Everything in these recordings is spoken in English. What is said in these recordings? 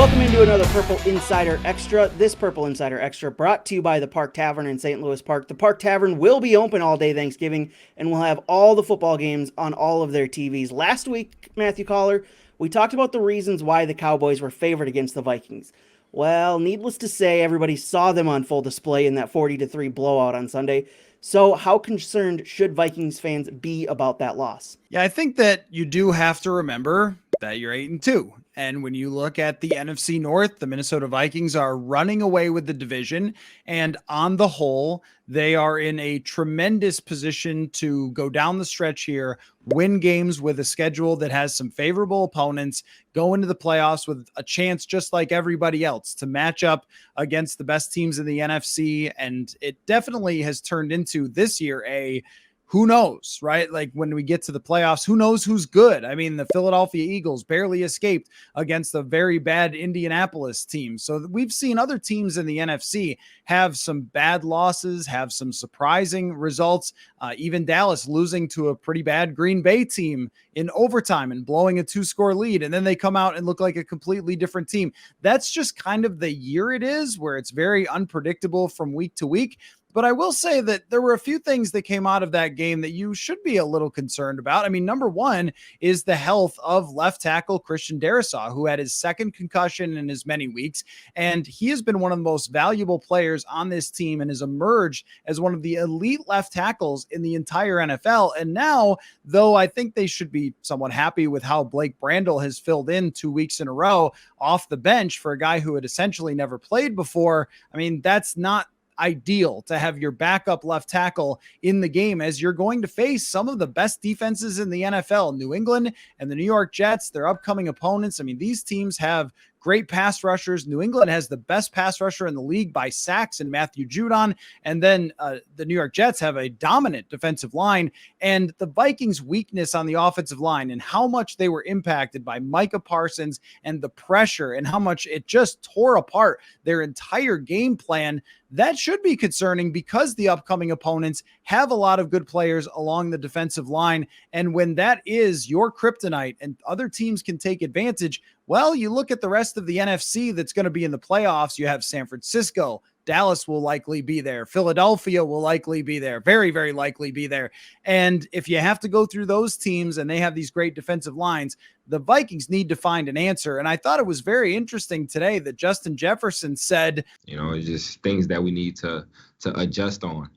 Welcome into another Purple Insider Extra. This Purple Insider Extra brought to you by the Park Tavern in St. Louis Park. The Park Tavern will be open all day Thanksgiving and will have all the football games on all of their TVs. Last week, Matthew Coller, we talked about the reasons why the Cowboys were favored against the Vikings. Well, needless to say, everybody saw them on full display in that 40-3 blowout on Sunday. So how concerned should Vikings fans be about that loss? Yeah, I think that you do have to remember that you're 8-2. And when you look at the NFC North, the Minnesota Vikings are running away with the division. And on the whole, they are in a tremendous position to go down the stretch here, win games with a schedule that has some favorable opponents, go into the playoffs with a chance, just like everybody else, to match up against the best teams in the NFC. And it definitely has turned into this year who knows, right? Like when we get to the playoffs, who knows who's good? I mean, the Philadelphia Eagles barely escaped against a very bad Indianapolis team. So we've seen other teams in the NFC have some bad losses, have some surprising results. Even Dallas losing to a pretty bad Green Bay team in overtime and blowing a 2-score lead. And then they come out and look like a completely different team. That's just kind of the year it is, where it's very unpredictable from week to week. But I will say that there were a few things that came out of that game that you should be a little concerned about. I mean, number one is the health of left tackle Christian Darrisaw, who had his second concussion in as many weeks. And he has been one of the most valuable players on this team and has emerged as one of the elite left tackles in the entire NFL. And now, though I think they should be somewhat happy with how Blake Brandel has filled in 2 weeks in a row off the bench for a guy who had essentially never played before, I mean, that's not ideal to have your backup left tackle in the game, as you're going to face some of the best defenses in the NFL, New England and the New York Jets, their upcoming opponents. I mean, these teams have great pass rushers. New England has the best pass rusher in the league by sacks in Matthew Judon. And then the New York Jets have a dominant defensive line. And the Vikings' weakness on the offensive line and how much they were impacted by Micah Parsons and the pressure and how much it just tore apart their entire game plan, that should be concerning, because the upcoming opponents have a lot of good players along the defensive line. And when that is your kryptonite and other teams can take advantage, well, you look at the rest of the NFC that's going to be in the playoffs. You have San Francisco. Dallas will likely be there. Philadelphia will likely be there. Very, very likely be there. And if you have to go through those teams and they have these great defensive lines, the Vikings need to find an answer. And I thought it was very interesting today that Justin Jefferson said, it's just things that we need to adjust on,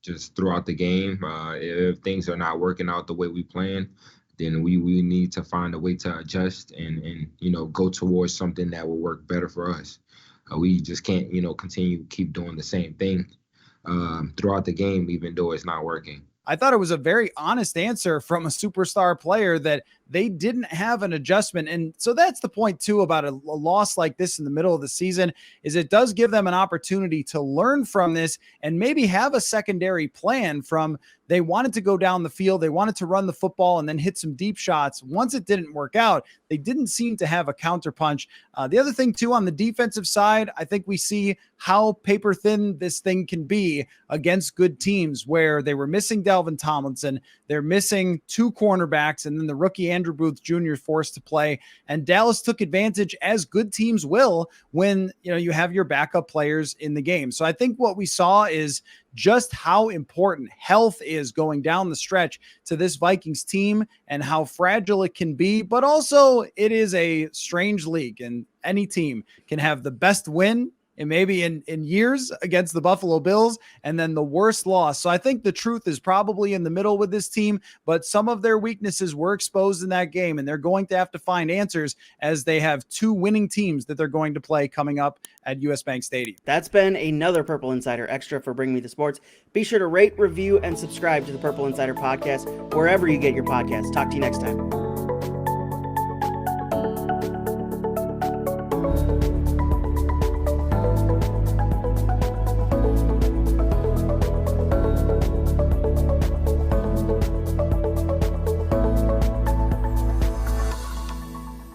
just throughout the game. If things are not working out the way we plan, then we need to find a way to adjust and go towards something that will work better for us. We just can't, continue to keep doing the same thing throughout the game, even though it's not working. I thought it was a very honest answer from a superstar player that they didn't have an adjustment. And so that's the point too about a loss like this in the middle of the season, is it does give them an opportunity to learn from this and maybe have a secondary plan. From they wanted to go down the field, they wanted to run the football and then hit some deep shots. Once it didn't work out, they didn't seem to have a counterpunch. The other thing too, on the defensive side, I think we see how paper thin this thing can be against good teams, where they were missing Dalvin Tomlinson, they're missing 2 cornerbacks, and then the rookie Andrew Booth Jr. forced to play. And Dallas took advantage, as good teams will, when you have your backup players in the game. So I think what we saw is just how important health is going down the stretch to this Vikings team and how fragile it can be. But also, it is a strange league, and any team can have the best win and maybe in years against the Buffalo Bills, and then the worst loss. So I think the truth is probably in the middle with this team, but some of their weaknesses were exposed in that game, and they're going to have to find answers, as they have 2 winning teams that they're going to play coming up at US Bank Stadium. That's been another Purple Insider Extra for Bring Me the Sports. Be sure to rate, review, and subscribe to the Purple Insider Podcast wherever you get your podcasts. Talk to you next time.